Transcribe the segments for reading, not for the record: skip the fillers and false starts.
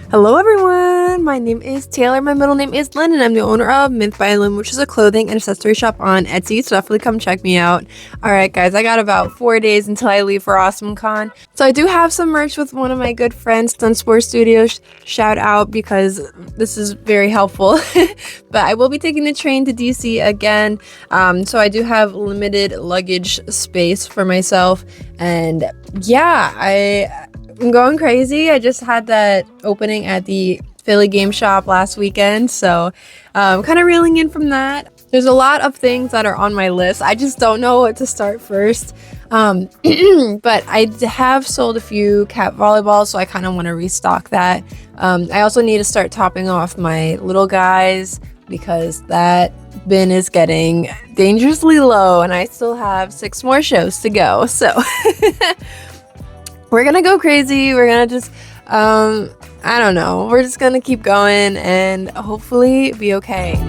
Hello everyone, my name is Taylor, my middle name is Lynn, and I'm the owner of MYNTH by Lynn, which is a clothing and accessory shop on Etsy, so definitely come check me out. Alright guys, I got about 4 days until I leave for AWESOMECON. So I do have some merch with one of my good friends, Stunt Sports Studios, shout out because this is very helpful. But I will be taking the train to DC again, so I do have limited luggage space for myself, and yeah, I'm going crazy. I just had that opening at the Philly game shop last weekend, so kind of reeling in from that. There's a lot of things that are on my list. I just don't know what to start first. But I have sold a few cat volleyballs, so I kind of want to restock that. I also need to start topping off my little guys because that bin is getting dangerously low, and I still have 6 more shows to go. So we're gonna go crazy. We're gonna just, I don't know. We're just gonna keep going and hopefully be okay.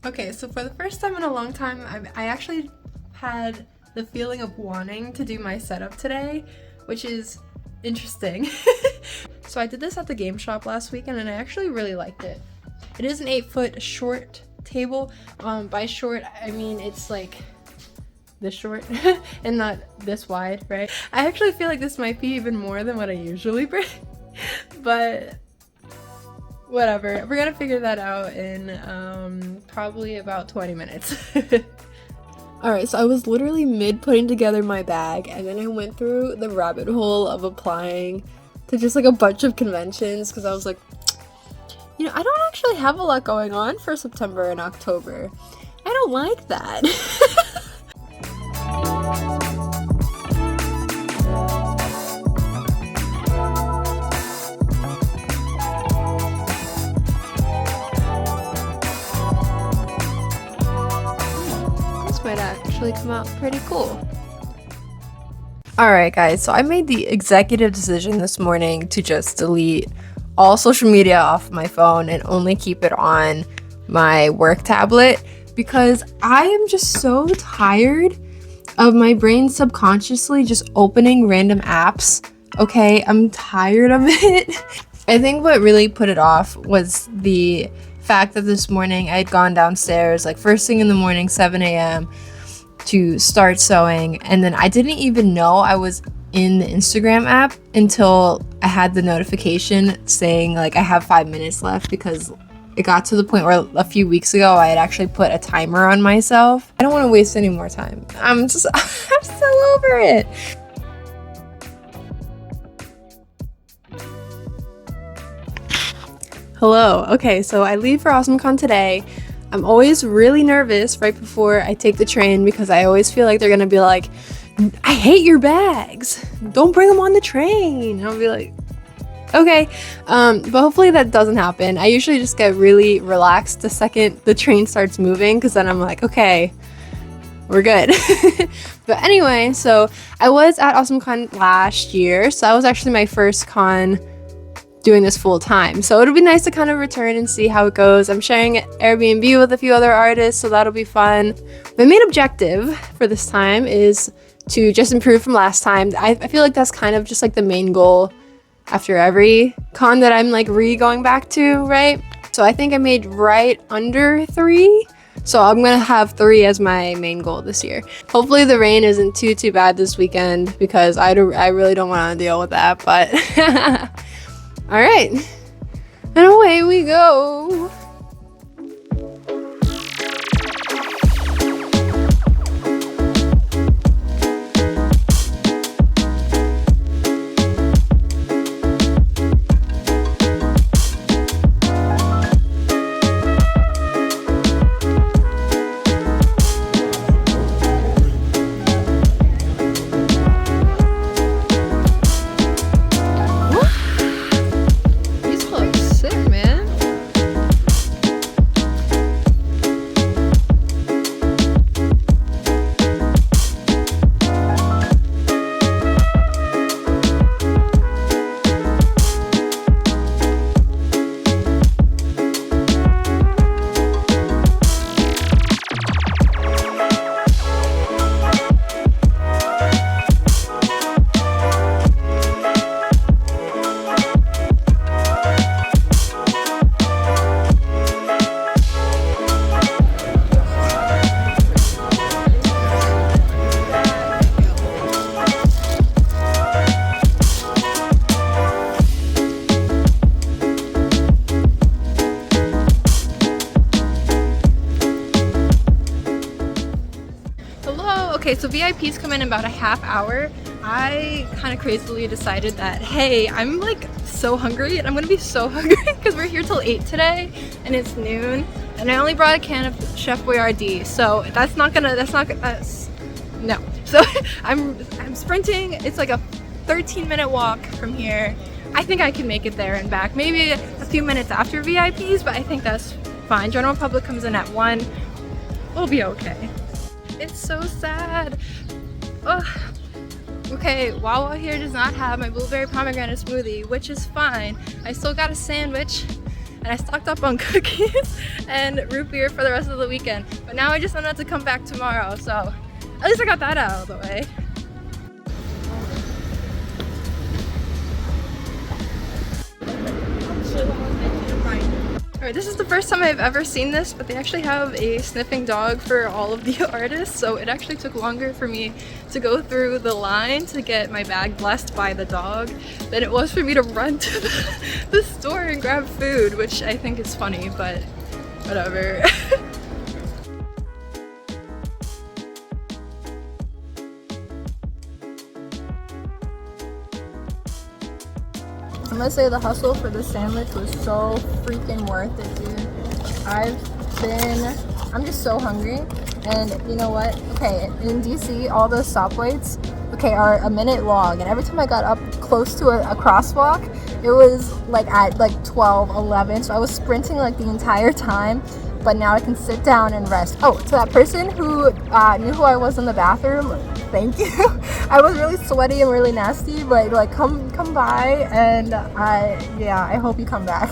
Okay, so for the first time in a long time, I actually had the feeling of wanting to do my setup today, which is interesting. So I did this at the game shop last weekend and I actually really liked it. It is an 8-foot short table. By short, I mean it's like this short and not this wide, right? I actually feel like this might be even more than what I usually bring, but whatever, we're gonna figure that out in probably about 20 minutes. Alright, so I was literally mid putting together my bag and then I went through the rabbit hole of applying to just like a bunch of conventions because I was like, you know, I don't actually have a lot going on for September and October. I don't like that. Might actually come out pretty cool. Alright guys, so I made the executive decision this morning to just delete all social media off my phone and only keep it on my work tablet because I am just so tired of my brain subconsciously just opening random apps. Okay, I'm tired of it. I think what really put it off was the fact that this morning I had gone downstairs like first thing in the morning, 7 a.m. to start sewing, and then I didn't even know I was in the Instagram app until I had the notification saying like I have 5 minutes left because it got to the point where a few weeks ago I had actually put a timer on myself. I don't want to waste any more time. I'm so over it. Hello. Okay, so I leave for AWESOMECON today. I'm always really nervous right before I take the train because I always feel like they're gonna be like, I hate your bags, don't bring them on the train. And I'll be like, okay, but hopefully that doesn't happen. I usually just get really relaxed the second the train starts moving because then I'm like, okay, we're good. But anyway, so I was at AWESOMECON last year, so that was actually my first con doing this full time, so it'll be nice to kind of return and see how it goes. I'm sharing Airbnb with a few other artists, so that'll be fun. My main objective for this time is to just improve from last time. I feel like that's kind of just like the main goal after every con that I'm like going back to, right? So I think I made right under 3, so I'm gonna have 3 as my main goal this year. Hopefully the rain isn't too bad this weekend because I really don't want to deal with that, but all right, and away we go. Alright, so VIPs come in about a half hour. I kind of crazily decided that, hey, I'm like so hungry and I'm gonna be so hungry because we're here till 8 today and it's noon and I only brought a can of Chef Boyardee, so no. So I'm sprinting. It's like a 13-minute walk from here. I think I can make it there and back. Maybe a few minutes after VIPs, but I think that's fine. General public comes in at 1. We'll be okay. It's so sad. Ugh. Okay, Wawa here does not have my blueberry pomegranate smoothie, which is fine. I still got a sandwich and I stocked up on cookies and root beer for the rest of the weekend. But now I just don't have to come back tomorrow, so at least I got that out of the way. Alright, this is the first time I've ever seen this, but they actually have a sniffing dog for all of the artists, so it actually took longer for me to go through the line to get my bag blessed by the dog than it was for me to run to the store and grab food, which I think is funny, but whatever. I'm gonna say the hustle for this sandwich was so freaking worth it, dude. I'm just so hungry, and you know what? Okay, in DC, all the stoplights, are a minute long, and every time I got up close to a crosswalk, it was like at like 12, 11, so I was sprinting like the entire time, but now I can sit down and rest. Oh, to that person who knew who I was in the bathroom, thank you. I was really sweaty and really nasty, but like come by, and I hope you come back.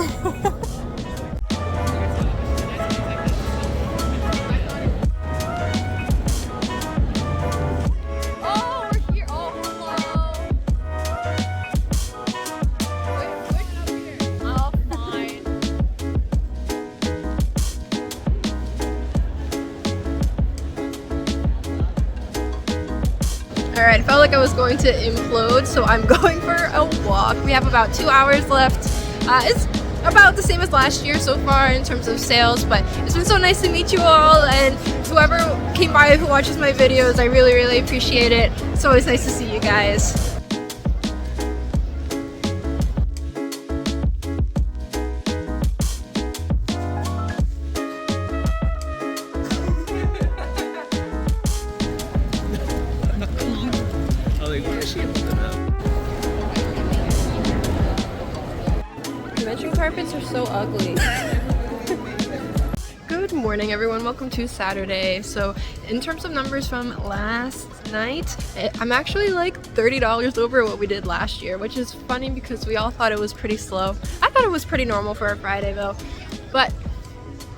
Alright, I felt like I was going to implode, so I'm going for a walk. We have about 2 hours left. It's about the same as last year so far in terms of sales, but it's been so nice to meet you all, and whoever came by who watches my videos, I really, really appreciate it. It's always nice to see you guys. Convention carpets are so ugly. Good morning, everyone. Welcome to Saturday. So in terms of numbers from last night, I'm actually like $30 over what we did last year, which is funny because we all thought it was pretty slow. I thought it was pretty normal for a Friday though. But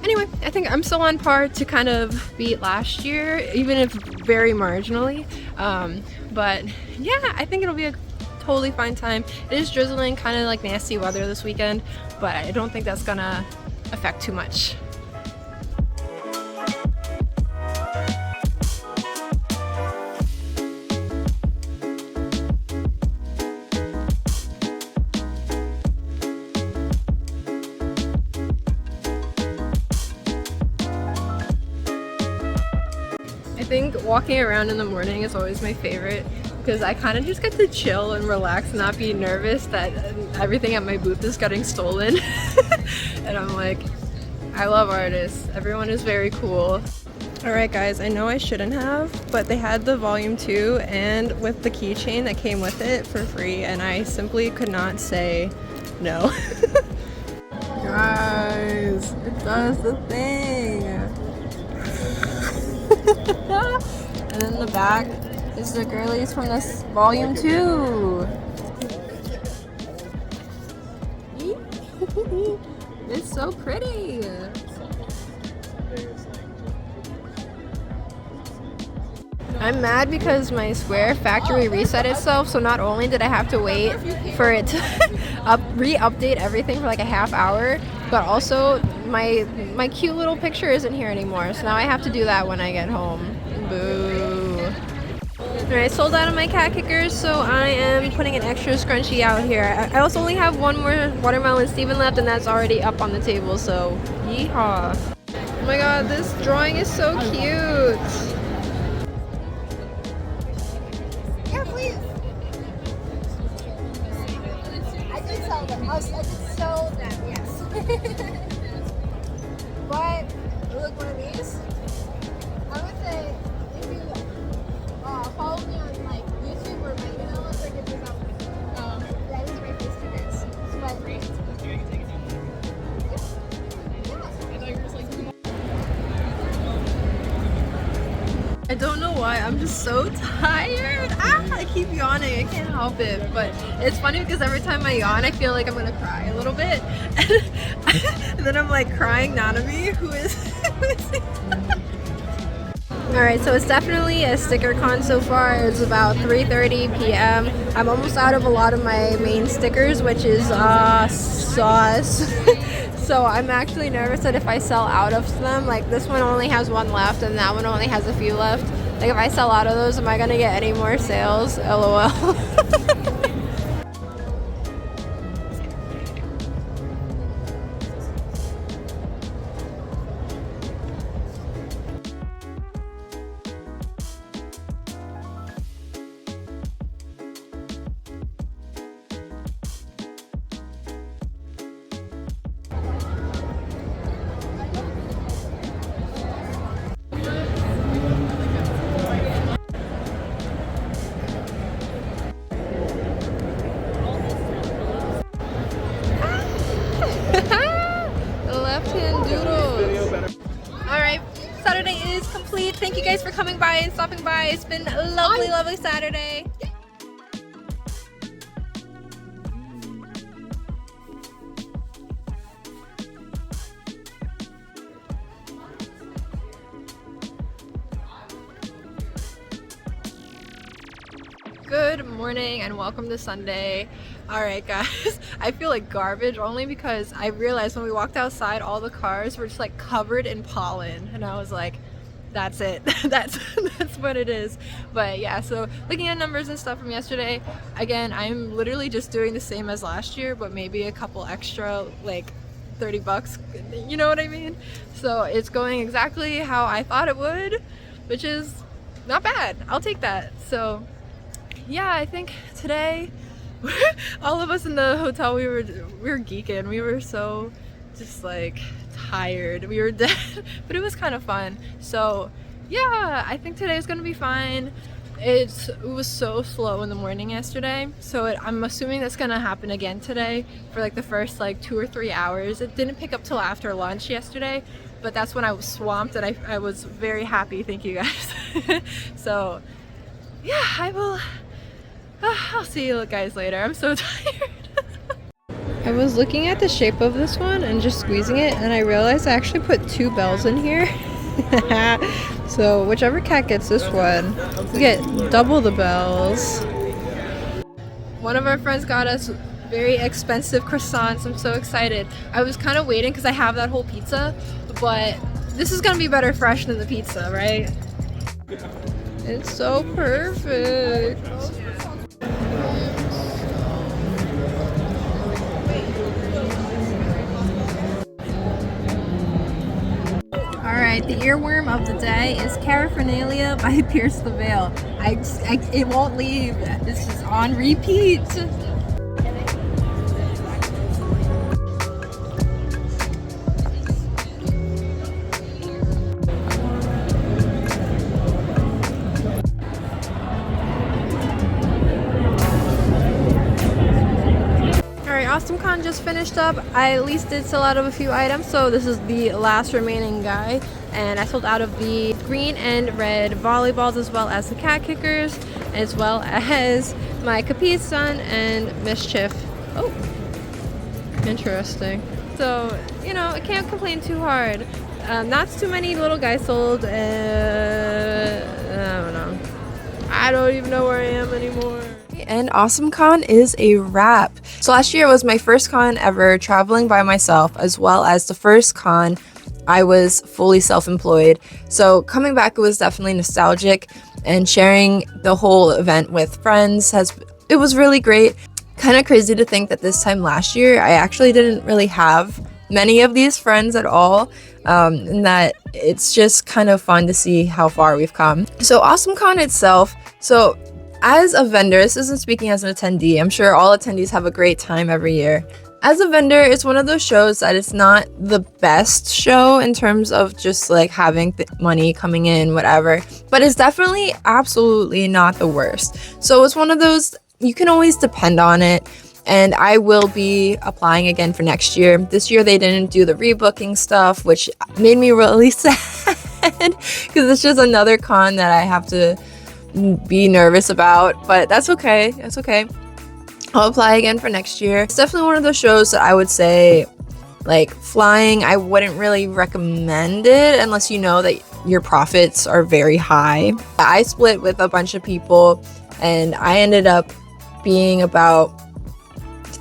anyway, I think I'm still on par to kind of beat last year, even if very marginally. But yeah, I think it'll be a totally fine time. It is drizzling, kind of like nasty weather this weekend, but I don't think that's gonna affect too much. I think walking around in the morning is always my favorite because I kind of just get to chill and relax and not be nervous that everything at my booth is getting stolen. And I'm like, I love artists. Everyone is very cool. Alright guys, I know I shouldn't have, but they had the volume 2 and with the keychain that came with it for free, and I simply could not say no. Guys, it does the thing. And then the back is the girlies from this volume 2. It's so pretty. I'm mad because my Square factory reset itself, so not only did I have to wait for it to re-update everything for like a half hour, but also my cute little picture isn't here anymore, so now I have to do that when I get home. Boo. Alright, sold out of my cat kickers, so I am putting an extra scrunchie out here. I also only have one more watermelon Steven left, and that's already up on the table, so yeehaw. Oh my god, this drawing is so cute. So them, yes. But look, one of these. I would say if you follow me on like YouTube or my email, I'll give this out. That is my face to this. But great. I don't know why, I'm just so tired. I keep yawning, I can't help it. But it's funny because every time I yawn, I feel like I'm gonna cry a little bit. And then I'm like crying Nanami, who is Alright, so it's definitely a sticker con so far. It's about 3:30 p.m. I'm almost out of a lot of my main stickers, which is sauce. So I'm actually nervous that if I sell out of them, like this one only has one left and that one only has a few left. Like if I sell out of those, am I gonna get any more sales? LOL. Alright, Saturday is complete. Thank you guys for coming by and stopping by. It's been a lovely, lovely Saturday. Good morning and welcome to Sunday. Alright guys, I feel like garbage only because I realized when we walked outside all the cars were just like covered in pollen and I was like, that's it. that's what it is. But yeah, so looking at numbers and stuff from yesterday, again, I'm literally just doing the same as last year but maybe a couple extra, like 30 bucks, you know what I mean? So it's going exactly how I thought it would, which is not bad. I'll take that. So yeah, I think today all of us in the hotel, we were geeking. We were so just like tired. We were dead, but it was kind of fun. So yeah, I think today's gonna be fine. It was so slow in the morning yesterday, so I'm assuming that's gonna happen again today for like the first like 2 or 3 hours. It didn't pick up till after lunch yesterday, but that's when I was swamped and I was very happy. Thank you guys. So yeah, I'll see you guys later. I'm so tired. I was looking at the shape of this one and just squeezing it, and I realized I actually put 2 bells in here. So whichever cat gets this one, we get double the bells. One of our friends got us very expensive croissants. I'm so excited. I was kind of waiting because I have that whole pizza, but this is gonna be better fresh than the pizza, right? It's so perfect. Alright, the earworm of the day is Caraphernalia by Pierce the Veil. It won't leave. This is on repeat. AWESOMECON just finished up. I at least did sell out of a few items, so this is the last remaining guy, and I sold out of the green and red volleyballs as well as the cat kickers, as well as my Capri Sun and Mischief. Oh, interesting. So, you know, I can't complain too hard. Not too many little guys sold. I don't know. I don't even know where I am anymore. And AWESOMECON is a wrap. So last year was my first con ever traveling by myself, as well as the first con I was fully self-employed. So coming back, it was definitely nostalgic, and sharing the whole event with friends it was really great. Kind of crazy to think that this time last year I actually didn't really have many of these friends at all, and that it's just kind of fun to see how far we've come. So AWESOMECON itself, as a vendor, this isn't speaking as an attendee. I'm sure all attendees have a great time every year. As a vendor, it's one of those shows that it's not the best show in terms of just like having money coming in, whatever, but it's definitely absolutely not the worst. So it's one of those, you can always depend on it. And I will be applying again for next year. This year they didn't do the rebooking stuff, which made me really sad because it's just another con that I have to be nervous about, but that's okay. That's okay. I'll apply again for next year. It's definitely one of those shows that I would say, like, flying, I wouldn't really recommend it unless you know that your profits are very high. I split with a bunch of people and I ended up being about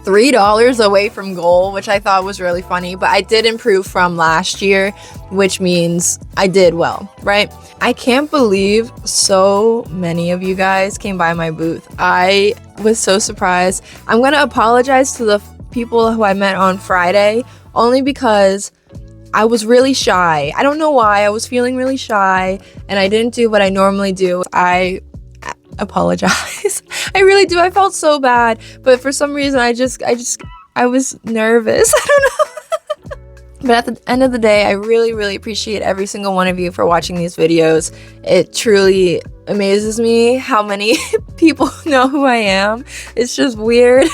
$3 away from goal, which I thought was really funny, but I did improve from last year, which means I did well, right? I can't believe so many of you guys came by my booth. I was so surprised. I'm gonna apologize to the people who I met on Friday, only because I was really shy. I don't know why. I was feeling really shy and I didn't do what I normally do. I apologize. I really do. I felt so bad, but for some reason I was nervous. I don't know. But at the end of the day, I really appreciate every single one of you for watching these videos. It truly amazes me how many people know who I am. It's just weird.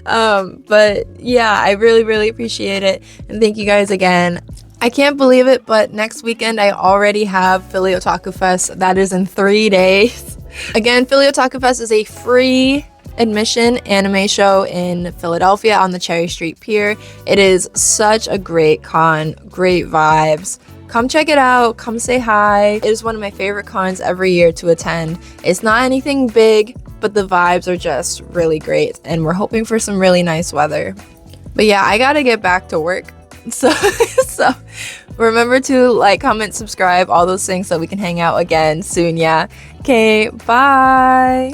But yeah, I really appreciate it. And thank you guys again. I can't believe it, but next weekend I already have Philly Otaku Fest. That is in 3 days. Again, Philly Otaku Fest is a free admission anime show in Philadelphia on the Cherry Street Pier. It is such a great con, great vibes. Come check it out, come say hi. It is one of my favorite cons every year to attend. It's not anything big, but the vibes are just really great and we're hoping for some really nice weather. But yeah, I gotta get back to work. So remember to like, comment, subscribe, all those things so we can hang out again soon. Yeah. Okay, bye.